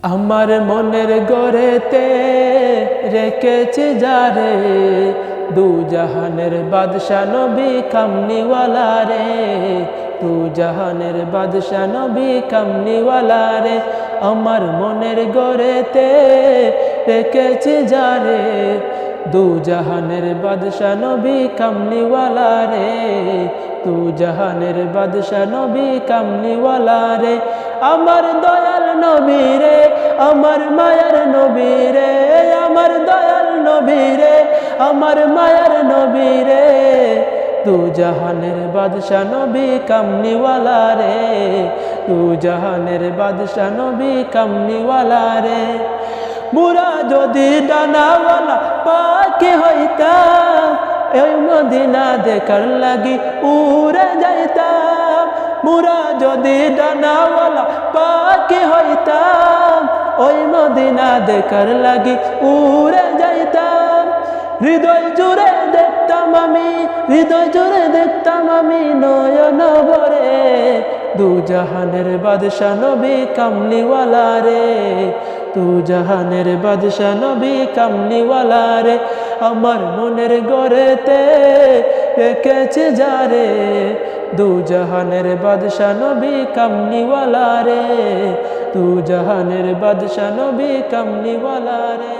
আমার মনের গড়েতে রেখেছি যারে, দু জাহানের বাদশা নবী কামনিওয়ালা রে, দু জাহানের বাদশা নবী কামনিওয়ালা রে। আমার মনের গড়েতে রেখেছি যারে, দু জাহানের বাদশা নবী কামনিওয়ালা রে, দু জাহানের বাদশা নবী কামনিওয়ালা রে। আমার দয়াল নবী রে, আমার মায়ার নবী রে, আমার দয়াল নবী রে, আমার মায়ার নবী রে, দু জাহানের বাদশা নবী কামনিওয়ালা রে, দু জাহানের বাদশা নবী কামনিওয়ালা রে। মুরা যদি ডানাওয়ালা পাখি হইতাম, এই মদিনা দেখার লাগি উড়ে যাইতাম। মুরা যদি ডানাওয়ালা পাখি হইতাম, ওই মদিনা দেখার লাগি উড়ে যাইতাম। হৃদয় জুড়ে দেখতাম আমি, হৃদয় জুড়ে দেখতাম আমি নয়ন ভরে, দু জাহানের বাদশা নবী কামনিওয়ালা রে, দু জাহানের বাদশা নবী কামনিওয়ালা রে। আমার মনের গড়েতে রেখেছি যারে, দু জাহানের বাদশা নবী কামনিওয়ালা রে, দু জাহানের বাদশা নবী কামনিওয়ালা রে।